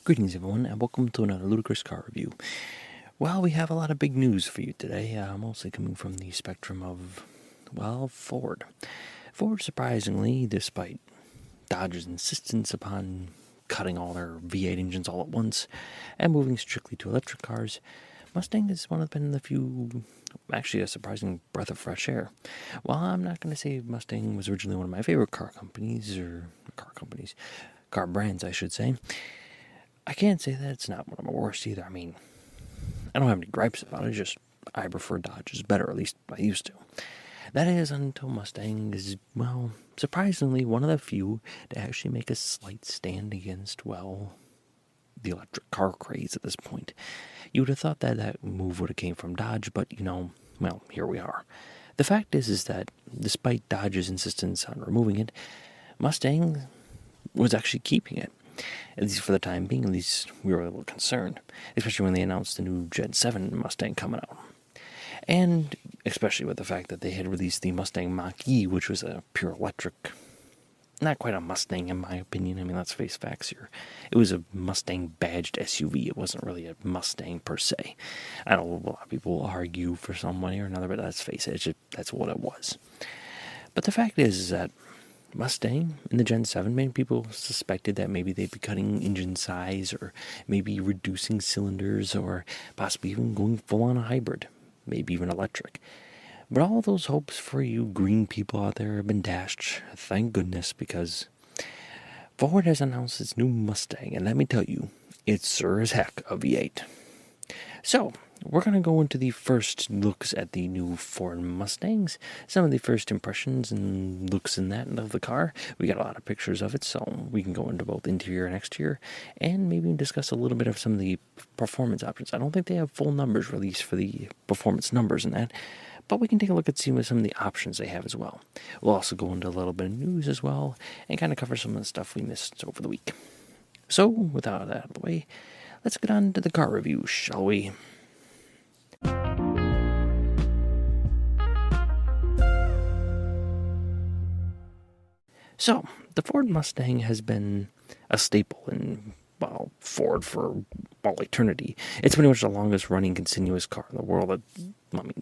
Greetings, everyone, and welcome to another Ludicrous car review. Well, we have a lot of big news for you today, mostly coming from the spectrum of, Ford. Ford, surprisingly, despite Dodge's insistence upon cutting all their V8 engines all at once and moving strictly to electric cars, Mustang has been the few, actually a surprising breath of fresh air. While I'm not going to say Mustang was originally one of my favorite car brands, I should say, I can't say that it's not one of my worst either. I mean, I don't have any gripes about it, just I prefer Dodge's better, at least I used to. That is until Mustang is, surprisingly one of the few to actually make a slight stand against, the electric car craze at this point. You would have thought that move would have came from Dodge, but, here we are. The fact is that despite Dodge's insistence on removing it, Mustang was actually keeping it. At least for the time being, at least we were a little concerned, especially when they announced the new Gen 7 Mustang coming out. And especially with the fact that they had released the Mustang Mach-E, which was a pure electric, not quite a Mustang in my opinion. I mean, let's face facts here. It was a Mustang badged SUV. It wasn't really a Mustang per se. I know a lot of people will argue for some way or another, but let's face it, that's what it was. But the fact is that Mustang in the Gen 7, many people suspected that maybe they'd be cutting engine size or maybe reducing cylinders or possibly even going full on a hybrid, maybe even electric. But all those hopes for you green people out there have been dashed, thank goodness, because Ford has announced its new Mustang, and let me tell you, it's sure as heck a V8. So, we're going to go into the first looks at the new Ford Mustangs, some of the first impressions and looks in that of the car. We got a lot of pictures of it, so we can go into both interior and exterior, and maybe discuss a little bit of some of the performance options. I don't think they have full numbers released for the performance numbers in that, but we can take a look at some of the options they have as well. We'll also go into a little bit of news as well, and kind of cover some of the stuff we missed over the week. So, without that out of the way, let's get on to the car review, shall we? So, the Ford Mustang has been a staple in, Ford for all eternity. It's pretty much the longest running continuous car in the world.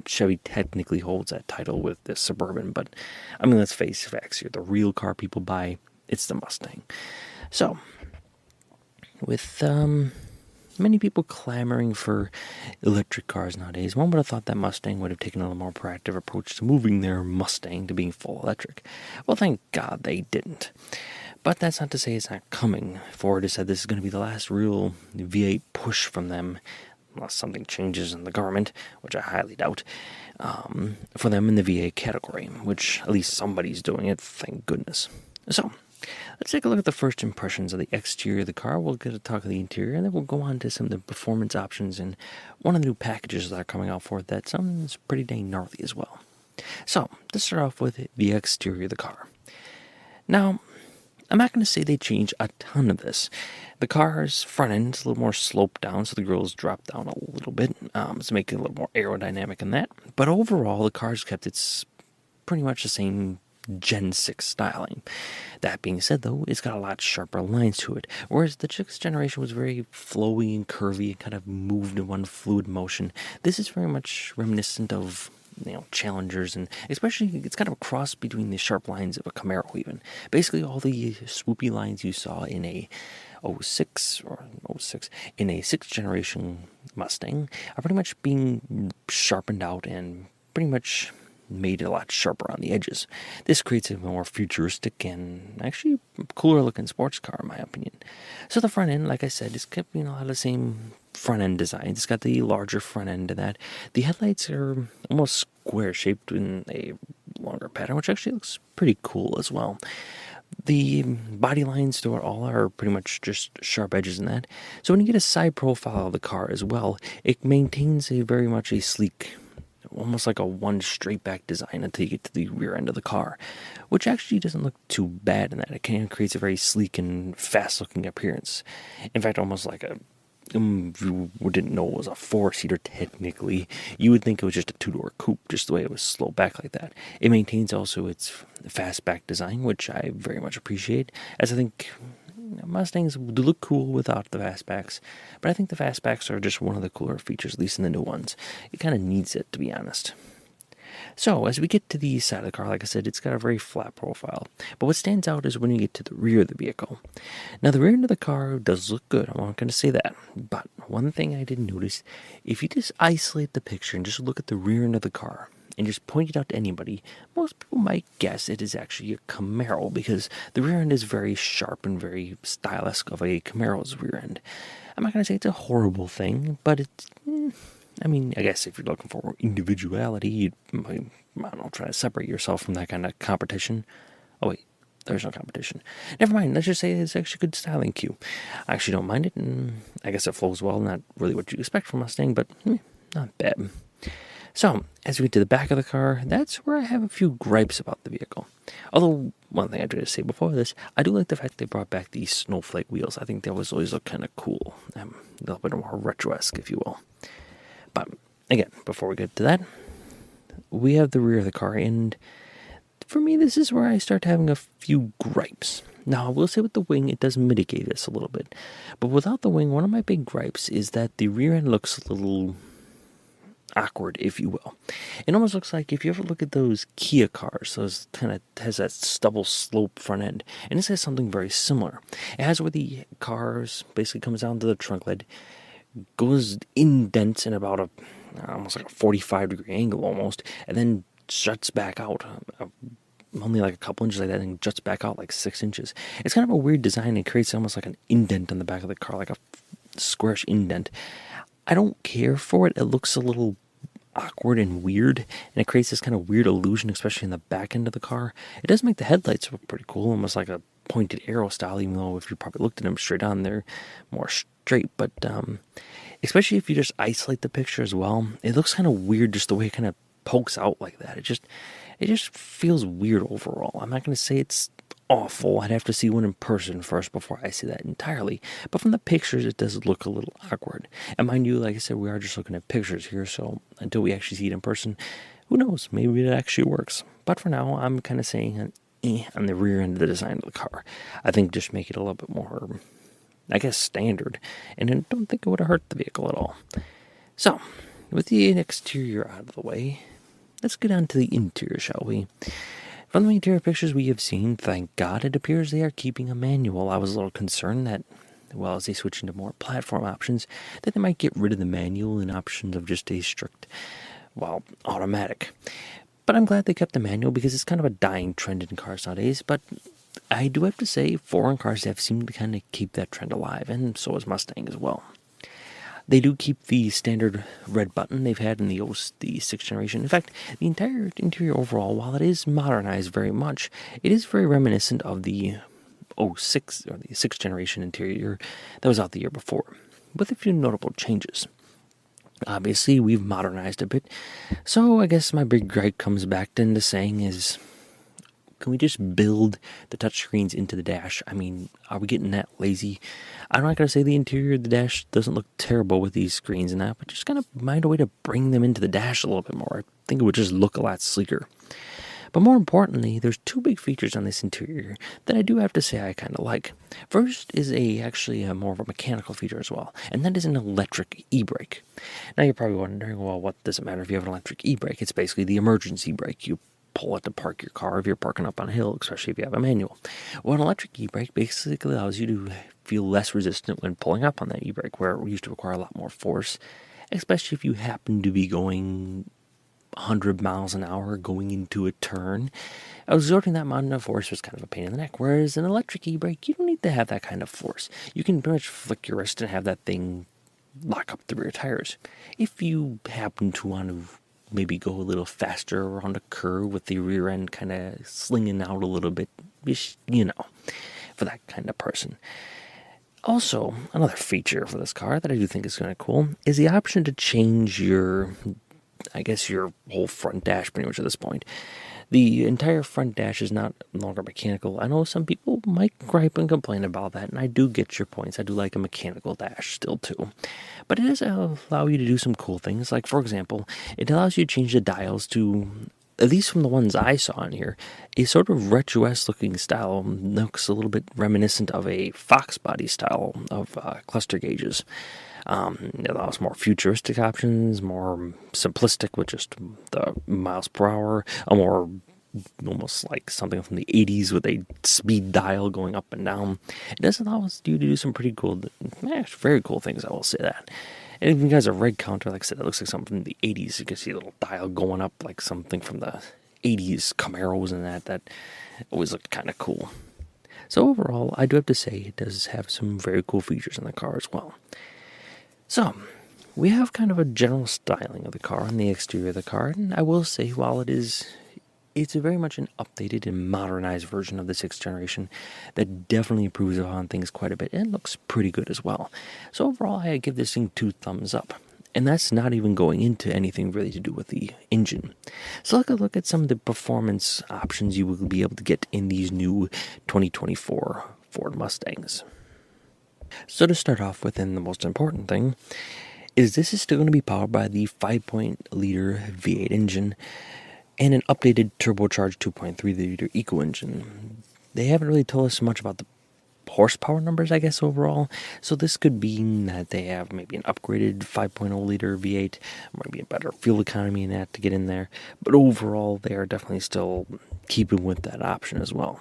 Chevy technically holds that title with this Suburban, but, let's face facts here. The real car people buy, it's the Mustang. So, with, many people clamoring for electric cars nowadays, one would have thought that Mustang would have taken a little more proactive approach to moving their Mustang to being full electric. Well, thank God they didn't. But that's not to say it's not coming. Ford has said this is going to be the last real V8 push from them, unless something changes in the government, which I highly doubt, for them in the V8 category, which at least somebody's doing it, thank goodness. So, let's take a look at the first impressions of the exterior of the car. We'll get to talk of the interior, and then we'll go on to some of the performance options and one of the new packages that are coming out for it that sounds pretty dang gnarly as well. So, let's start off with the exterior of the car. Now, I'm not going to say they change a ton of this. The car's front end is a little more sloped down, so the grills drop down a little bit to make it a little more aerodynamic in that. But overall, the car's kept its pretty much the same Gen 6 styling. That being said, though, it's got a lot sharper lines to it, whereas the 6th generation was very flowy and curvy and kind of moved in one fluid motion. This is very much reminiscent of, Challengers, and especially it's kind of a cross between the sharp lines of a Camaro even. Basically, all the swoopy lines you saw in a 06 in a 6th generation Mustang are pretty much being sharpened out and pretty much made a lot sharper on the edges. This creates a more futuristic and actually cooler looking sports car in my opinion. So the front end, like I said, is kept a lot of the same front end design. It's got the larger front end to that. The headlights are almost square shaped in a longer pattern, which actually looks pretty cool as well. The body lines through it all are pretty much just sharp edges in that. So when you get a side profile of the car as well, it maintains very much a sleek, almost like a one straight back design until you get to the rear end of the car, which actually doesn't look too bad in that. It kind of creates a very sleek and fast looking appearance. In fact, almost like a, if you didn't know it was a 4-seater technically, you would think it was just a 2-door coupe, just the way it was slow back like that. It maintains also its fast back design, which I very much appreciate, as I think Mustangs do look cool without the fastbacks, but I think the fastbacks are just one of the cooler features, at least in the new ones. It kind of needs it, to be honest. So, as we get to the side of the car, like I said, it's got a very flat profile. But what stands out is when you get to the rear of the vehicle. Now, the rear end of the car does look good, I'm not going to say that. But one thing I did notice, if you just isolate the picture and just look at the rear end of the car, and just point it out to anybody, most people might guess it is actually a Camaro, because the rear end is very sharp and very stylish of a Camaro's rear end. I'm not going to say it's a horrible thing, but it's... I mean, I guess if you're looking for individuality, you'd, I don't know, try to separate yourself from that kind of competition. Oh, wait, there's no competition. Never mind, let's just say it's actually a good styling cue. I actually don't mind it, and I guess it flows well. Not really what you expect from Mustang, but not bad. So, as we get to the back of the car, that's where I have a few gripes about the vehicle. Although, one thing I tried to say before this, I do like the fact they brought back these snowflake wheels. I think that was always look kind of cool. A little bit more retro-esque, if you will. But, again, before we get to that, we have the rear of the car, and for me, this is where I start having a few gripes. Now, I will say with the wing, it does mitigate this a little bit. But without the wing, one of my big gripes is that the rear end looks a little awkward, if you will. It almost looks like if you ever look at those Kia cars, those kind of has that stubble slope front end, and this has something very similar. It has where the cars basically comes down to the trunk lid, goes indents in about almost like a 45-degree angle almost, and then juts back out only like a couple inches like that, and juts back out like 6 inches. It's kind of a weird design. It creates almost like an indent on the back of the car, like a squarish indent. I don't care for it. It looks a little awkward and weird, and it creates this kind of weird illusion, especially in the back end of the car. It does make the headlights look pretty cool, almost like a pointed arrow style, even though if you probably looked at them straight on, they're more straight. But especially if you just isolate the picture as well, it looks kind of weird just the way it kind of pokes out like that. It just feels weird overall. I'm not going to say it's awful. I'd have to see one in person first before I see that entirely. But from the pictures, it does look a little awkward. And mind you, like I said, we are just looking at pictures here, so until we actually see it in person, who knows? Maybe it actually works. But for now, I'm kind of saying on the rear end of the design of the car. I think just make it a little bit more, I guess, standard. And I don't think it would have hurt the vehicle at all. So, with the exterior out of the way, let's get on to the interior, shall we? From the interior pictures we have seen, thank God it appears they are keeping a manual. I was a little concerned that, well, as they switch into more platform options, that they might get rid of the manual and options of just a strict, well, automatic. But I'm glad they kept the manual because it's kind of a dying trend in cars nowadays. But I do have to say, foreign cars have seemed to kind of keep that trend alive, and so has Mustang as well. They do keep the standard red button they've had in the 6th generation. In fact, the entire interior overall, while it is modernized very much, it is very reminiscent of the 06 or the 6th generation interior that was out the year before, with a few notable changes. Obviously, we've modernized a bit, so I guess my big gripe comes back into saying is, can we just build the touchscreens into the dash? I mean, are we getting that lazy? I'm not going to say the interior of the dash doesn't look terrible with these screens and that, but just kind of find a way to bring them into the dash a little bit more. I think it would just look a lot sleeker. But more importantly, there's two big features on this interior that I do have to say I kind of like. First is actually more of a mechanical feature as well, and that is an electric e-brake. Now you're probably wondering, well, what does it matter if you have an electric e-brake? It's basically the emergency brake. You pull it to park your car if you're parking up on a hill, especially if you have a manual. Well, an electric e-brake basically allows you to feel less resistant when pulling up on that e-brake, where it used to require a lot more force, especially if you happen to be going 100 miles an hour going into a turn. Exerting that amount of force was kind of a pain in the neck, whereas an electric e-brake, you don't need to have that kind of force. You can pretty much flick your wrist and have that thing lock up the rear tires. If you happen to want to maybe go a little faster around a curve with the rear end kind of slinging out a little bit, you know, for that kind of person. Also, another feature for this car that I do think is kind of cool is the option to change your whole front dash pretty much at this point. The entire front dash is not longer mechanical. I know some people might gripe and complain about that, and I do get your points. I do like a mechanical dash still too. But it does allow you to do some cool things. Like, for example, it allows you to change the dials to at least from the ones I saw in here, a sort of retro-esque looking style. Looks a little bit reminiscent of a Fox body style of cluster gauges. It allows more futuristic options, more simplistic with just the miles per hour, a more almost like something from the 80s with a speed dial going up and down. It does allow us you to do some pretty cool, very cool things, I will say that. And if you guys a red counter, like I said, it looks like something from the 80s. You can see a little dial going up like something from the 80s Camaros and that always looked kind of cool. So overall, I do have to say it does have some very cool features in the car as well. So, we have kind of a general styling of the car on the exterior of the car, and I will say while it's very much an updated and modernized version of the 6th generation that definitely improves upon things quite a bit and looks pretty good as well. So overall, I give this thing 2 thumbs up. And that's not even going into anything really to do with the engine. So let's look at some of the performance options you will be able to get in these new 2024 Ford Mustangs. So to start off with, and the most important thing, is this is still going to be powered by the 5.0-liter V8 engine and an updated turbocharged 2.3-liter Eco engine. They haven't really told us much about the horsepower numbers, I guess, overall. So this could mean that they have maybe an upgraded 5.0-liter V8, maybe a better fuel economy in that to get in there. But overall, they are definitely still keeping with that option as well.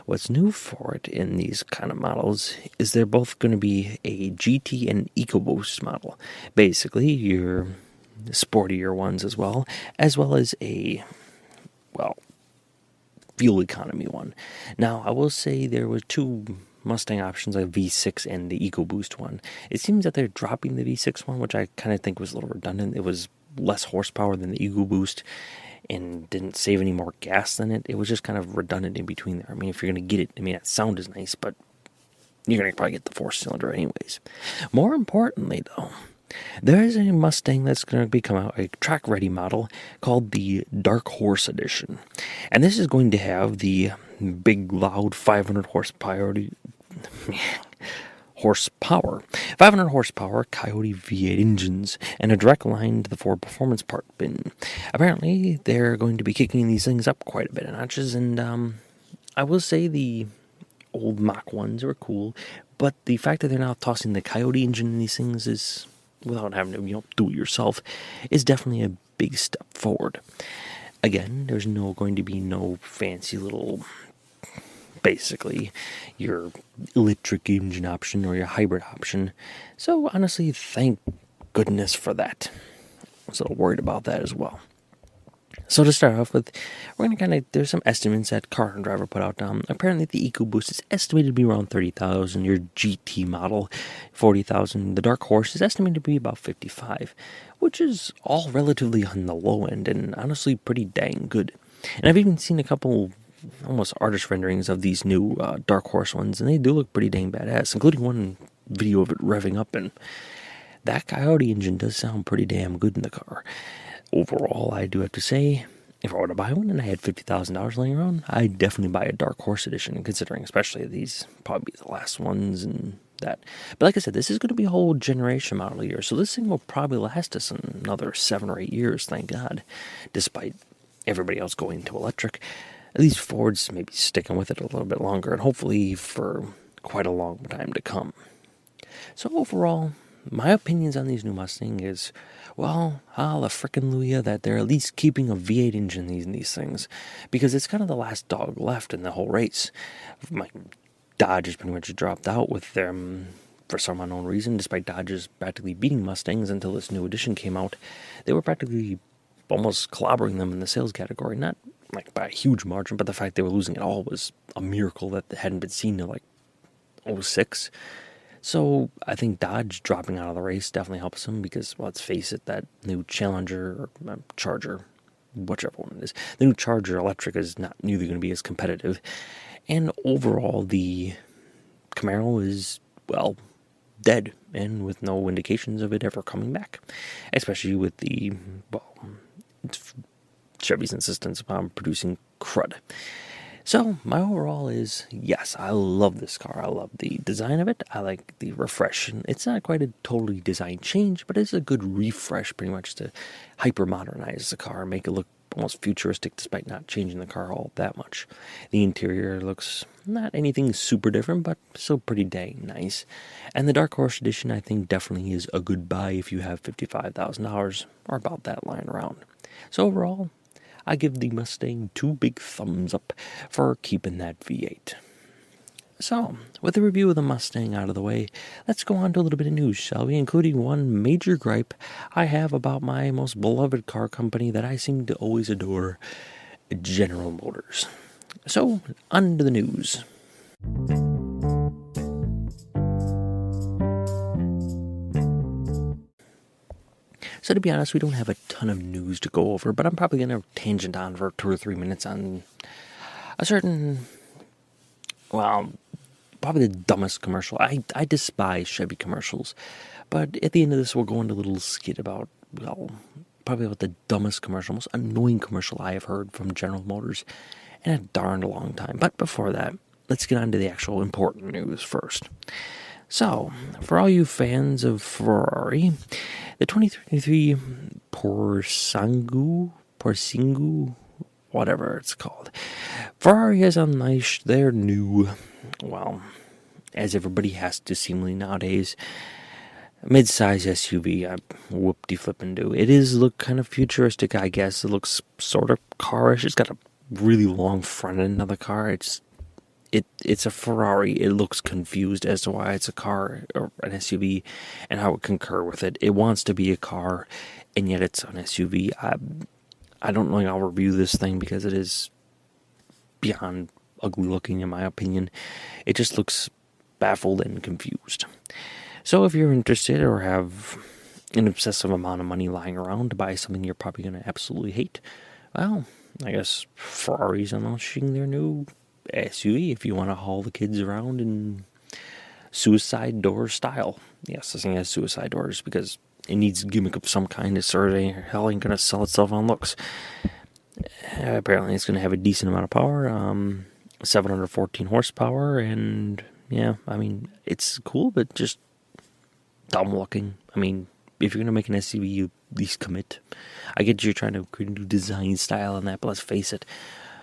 What's new for it in these kind of models is they're both going to be a GT and EcoBoost model. Basically, your sportier ones as well as a, well, fuel economy one. Now, I will say there were 2 Mustang options, like V6 and the EcoBoost one. It seems that they're dropping the V6 one, which I kind of think was a little redundant. It was less horsepower than the EcoBoost and didn't save any more gas than it. It was just kind of redundant in between there. I mean, if you're going to get it, I mean, that sound is nice, but you're going to probably get the 4-cylinder anyways. More importantly, though, there is a Mustang that's going to be coming out, a track-ready model called the Dark Horse Edition. And this is going to have the big, loud 500 horsepower 500 horsepower Coyote V8 engines and a direct line to the Ford Performance part bin. Apparently, they're going to be kicking these things up quite a bit of notches, and I will say the old Mach 1s were cool, but the fact that they're now tossing the Coyote engine in these things is, without having to do it yourself, is definitely a big step forward. Again, there's going to be no fancy little, basically, your electric engine option or your hybrid option. So honestly, thank goodness for that. I was a little worried about that as well. So to start off with, we're going to there's some estimates that Car and Driver put out. Apparently the EcoBoost is estimated to be around 30,000. Your GT model, 40,000. The Dark Horse is estimated to be about 55, which is all relatively on the low end and honestly pretty dang good. And I've even seen a couple almost artist renderings of these new Dark Horse ones, and they do look pretty dang badass, including one video of it revving up, and that Coyote engine does sound pretty damn good in the car. Overall, I do have to say, if I were to buy one and I had $50,000 laying around, I'd definitely buy a Dark Horse edition, considering especially these probably be the last ones and that. But like I said, this is going to be a whole generation model year, so this thing will probably last us another 7 or 8 years, thank God, despite everybody else going to electric. At least Ford's maybe sticking with it a little bit longer, and hopefully for quite a long time to come. So overall, my opinions on these new Mustang is, well, holla frickin' Luya that they're at least keeping a V8 engine in these things, because it's kind of the last dog left in the whole race. Dodge has pretty much dropped out with them for some unknown reason, despite Dodge's practically beating Mustangs until this new edition came out. They were practically almost clobbering them in the sales category, not like by a huge margin, but the fact they were losing it all was a miracle that hadn't been seen in like 06. So I think Dodge dropping out of the race definitely helps them because, well, let's face it, that new Challenger or Charger, whichever one it is, the new Charger electric is not nearly going to be as competitive. And overall, the Camaro is, well, dead and with no indications of it ever coming back, especially with the, well, Chevy's insistence upon producing crud. So, my overall is, yes, I love this car. I love the design of it. I like the refresh. It's not quite a totally design change, but it's a good refresh pretty much to hyper-modernize the car, make it look almost futuristic despite not changing the car all that much. The interior looks not anything super different, but still pretty dang nice. And the Dark Horse Edition, I think, definitely is a good buy if you have $55,000 or about that line around. So overall, I give the Mustang 2 big thumbs up for keeping that V8. So, with the review of the Mustang out of the way, let's go on to a little bit of news, shall we? Including one major gripe I have about my most beloved car company that I seem to always adore, General Motors. So, on to the news. So to be honest, we don't have a ton of news to go over, but I'm probably going to tangent on for 2 or 3 minutes on a certain, well, probably the dumbest commercial. I despise Chevy commercials, but at the end of this, we'll go into a little skit about, well, probably about the dumbest commercial, most annoying commercial I have heard from General Motors in a darned long time. But before that, let's get on to the actual important news first. So, for all you fans of Ferrari, the 2023 Porsingu, whatever it's called, Ferrari has unleashed their new, well, as everybody has to seemingly nowadays, mid-size SUV. Whoop-de-flip-and-do. It is look kind of futuristic, I guess. It looks sort of carish. It's got a really long front end of the car. It's a Ferrari. It looks confused as to why it's a car or an SUV and how it concur with it. It wants to be a car, and yet it's an SUV. I don't know how I'll review this thing because it is beyond ugly looking in my opinion. It just looks baffled and confused. So if you're interested or have an obsessive amount of money lying around to buy something you're probably going to absolutely hate, well, I guess Ferrari's unleashing their new SUV if you want to haul the kids around in suicide door style. Yes, this thing has suicide doors because it needs a gimmick of some kind. It sort of hell ain't going to sell itself on looks. Apparently it's going to have a decent amount of power, 714 horsepower, and yeah, I mean, it's cool, but just dumb looking. I mean, if you're going to make an SUV, you at least commit. I get you're trying to create a new design style and that, but let's face it,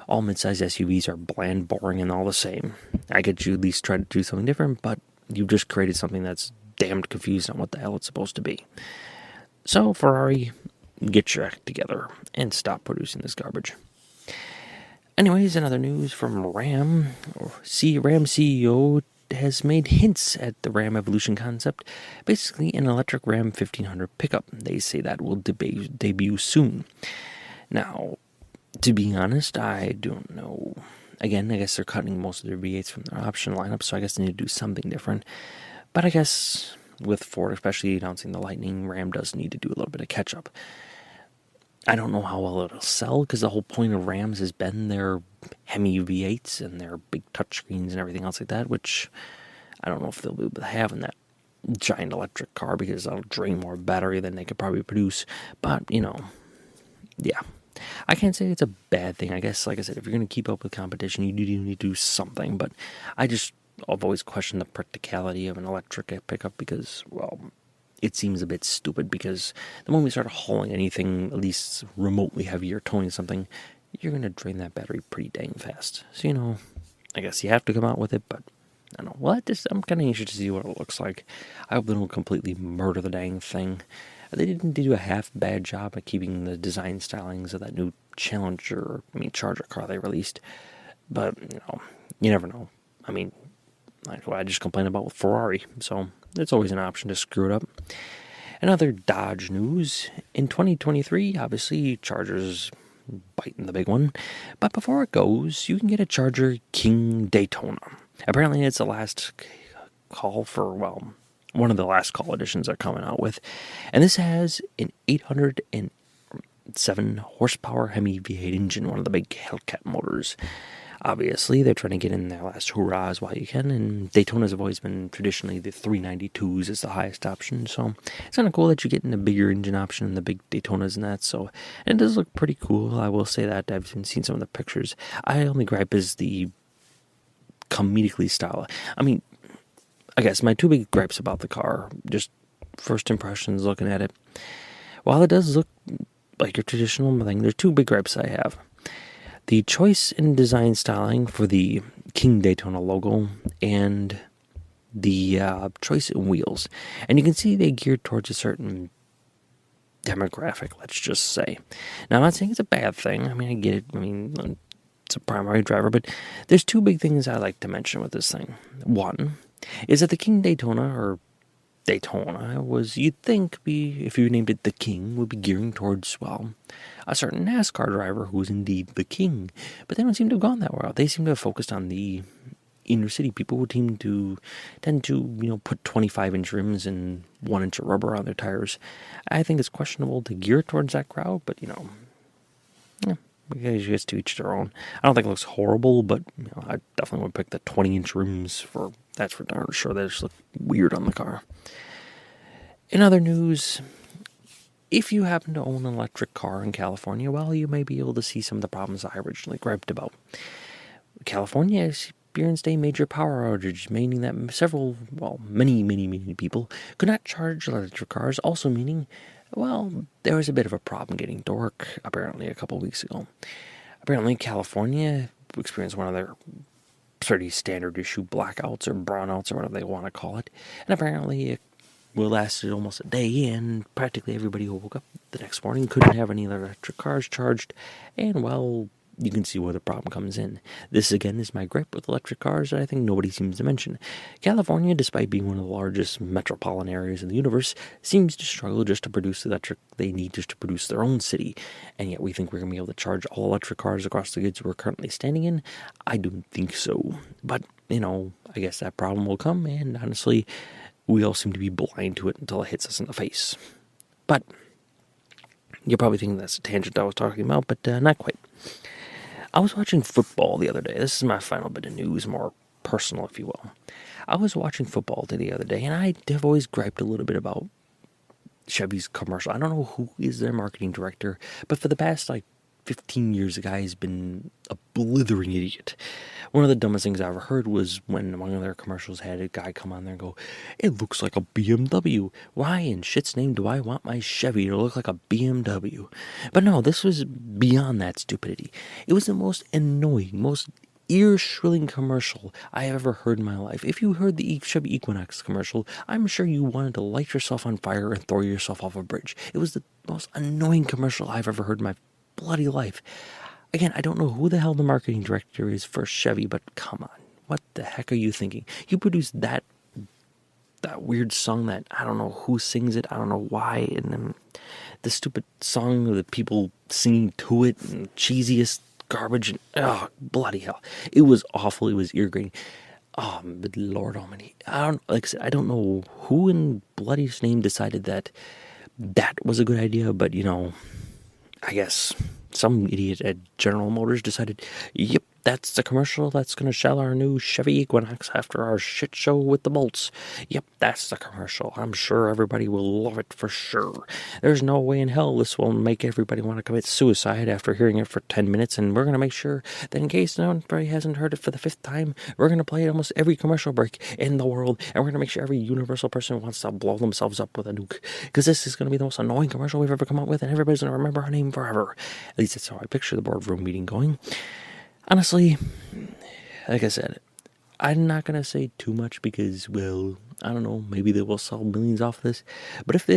all mid-size SUVs are bland, boring, and all the same. I get you at least try to do something different, but you've just created something that's damned confused on what the hell it's supposed to be. So, Ferrari, get your act together and stop producing this garbage. Anyways, another news from Ram. Ram CEO has made hints at the Ram Evolution concept, basically an electric Ram 1500 pickup. They say that will debut soon. Now, to be honest, I don't know. Again, I guess they're cutting most of their V8s from their option lineup, so I guess they need to do something different. But I guess with Ford especially announcing the Lightning, Ram does need to do a little bit of catch-up. I don't know how well it'll sell, because the whole point of Rams has been their Hemi V8s and their big touchscreens and everything else like that, which I don't know if they'll be able to have in that giant electric car, because that'll drain more battery than they could probably produce. But, yeah. I can't say it's a bad thing. I guess, like I said, if you're going to keep up with competition, you do need to do something. But I've always questioned the practicality of an electric pickup because, well, it seems a bit stupid, because the moment we start hauling anything at least remotely heavy or towing something, you're going to drain that battery pretty dang fast. So, I guess you have to come out with it, but I don't know. Well, I'm kind of anxious to see what it looks like. I hope they don't completely murder the dang thing. They didn't do a half bad job at keeping the design stylings of that new Charger car they released. But, you never know. I mean, like what I just complained about with Ferrari, so it's always an option to screw it up. Another Dodge news. In 2023, obviously, Charger's biting the big one. But before it goes, you can get a Charger King Daytona. Apparently, it's the last call for, well, one of the last call editions they're coming out with. And this has an 807 horsepower Hemi V8 engine, one of the big Hellcat motors. Obviously, they're trying to get in their last hurrahs while you can, and Daytonas have always been traditionally the 392s is the highest option, so it's kind of cool that you're getting a bigger engine option in the big Daytonas and that, so and it does look pretty cool. I will say that. I've seen some of the pictures. I only gripe is the comedically style. I mean, I guess my two big gripes about the car, just first impressions looking at it, while it does look like your traditional thing. There's two big gripes I have. The choice in design styling for the King Daytona logo and the choice in wheels. And you can see they geared towards a certain demographic, let's just say. Now, I'm not saying it's a bad thing. I mean, I get it. I mean, it's a primary driver, but there's two big things I like to mention with this thing. One is that the King Daytona, or Daytona, was, you'd think, if you named it the King, would be gearing towards, well, a certain NASCAR driver who is indeed the King. But they don't seem to have gone that route. They seem to have focused on the inner city people who tend to, put 25-inch rims and 1-inch of rubber on their tires. I think it's questionable to gear towards that crowd, but, yeah, I guess to each their own. I don't think it looks horrible, but I definitely would pick the 20-inch rims that's for darn sure. They just look weird on the car. In other news, if you happen to own an electric car in California, well, you may be able to see some of the problems I originally griped about. California experienced a major power outage, meaning that many people could not charge electric cars, also meaning, well, there was a bit of a problem getting to work, apparently, a couple weeks ago. Apparently, California experienced one of their pretty standard issue blackouts or brownouts or whatever they want to call it, and apparently it lasted almost a day, and practically everybody who woke up the next morning couldn't have any electric cars charged, and, well, you can see where the problem comes in. This, again, is my gripe with electric cars that I think nobody seems to mention. California, despite being one of the largest metropolitan areas in the universe, seems to struggle just to produce the electric they need just to produce their own city. And yet we think we're going to be able to charge all electric cars across the grids we're currently standing in? I don't think so. But, I guess that problem will come, and honestly, we all seem to be blind to it until it hits us in the face. But you're probably thinking that's a tangent I was talking about, but not quite. I was watching football the other day. This is my final bit of news, more personal, if you will. I was watching football the other day, and I have always griped a little bit about Chevy's commercial. I don't know who is their marketing director, but for the past, 15 years, the guy has been a blithering idiot. One of the dumbest things I ever heard was when one of their commercials had a guy come on there and go, "It looks like a BMW. Why in shit's name do I want my Chevy to look like a BMW?" But no, this was beyond that stupidity. It was the most annoying, most ear-shrilling commercial I have ever heard in my life. If you heard the Chevy Equinox commercial, I'm sure you wanted to light yourself on fire and throw yourself off a bridge. It was the most annoying commercial I've ever heard in my bloody life. Again, I don't know who the hell the marketing director is for Chevy, but come on. What the heck are you thinking? You produced that weird song that I don't know who sings it, I don't know why, and then the stupid song with the people singing to it, and cheesiest garbage, and bloody hell. It was awful, it was ear-grating. Oh, but Lord almighty. Like I said, I don't know who in bloody's name decided that was a good idea, but I guess some idiot at General Motors decided, yep, that's the commercial that's going to sell our new Chevy Equinox after our shit show with the bolts. Yep, that's the commercial. I'm sure everybody will love it for sure. There's no way in hell this will make everybody want to commit suicide after hearing it for 10 minutes, and we're going to make sure that in case nobody hasn't heard it for the 5th time, we're going to play almost every commercial break in the world, and we're going to make sure every universal person wants to blow themselves up with a nuke, because this is going to be the most annoying commercial we've ever come up with, and everybody's going to remember our name forever. At least that's how I picture the boardroom meeting going. Honestly, like I said, I'm not going to say too much because, well, I don't know, maybe they will sell millions off this. But if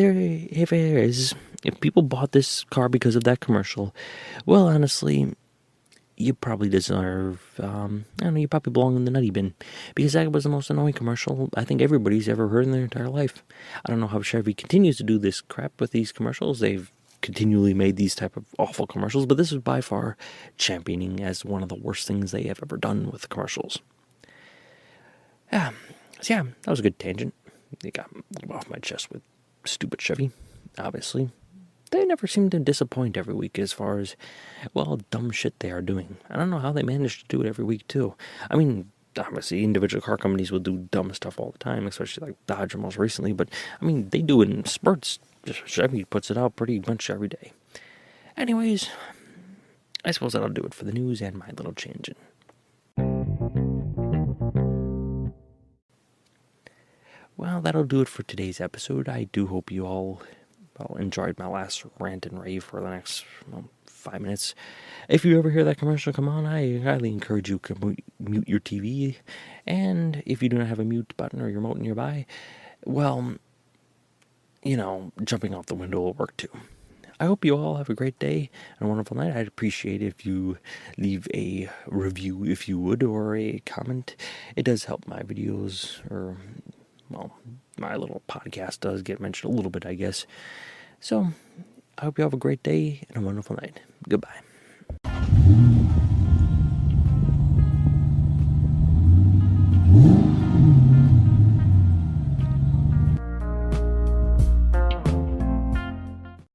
people bought this car because of that commercial, well, honestly, you probably deserve, you probably belong in the nutty bin. Because that was the most annoying commercial I think everybody's ever heard in their entire life. I don't know how Chevy continues to do this crap with these commercials. They've continually made these type of awful commercials, but this is by far championing as one of the worst things they have ever done with commercials. So that was a good tangent. They got off my chest with stupid Chevy, obviously. They never seem to disappoint every week as far as, well, dumb shit they are doing. I don't know how they manage to do it every week, too. I mean, obviously, individual car companies will do dumb stuff all the time, especially like Dodge most recently, but, I mean, they do it in spurts. Chevy puts it out pretty much every day. Anyways, I suppose that'll do it for the news and my little tangent. Well, that'll do it for today's episode. I do hope you all enjoyed my last rant and rave for the next 5 minutes. If you ever hear that commercial come on, I highly encourage you to mute your TV. And if you do not have a mute button or your remote nearby, well, jumping off the window will work too. I hope you all have a great day and a wonderful night. I'd appreciate it if you leave a review, if you would, or a comment. It does help my videos, or, my little podcast does get mentioned a little bit, I guess. So, I hope you have a great day and a wonderful night. Goodbye.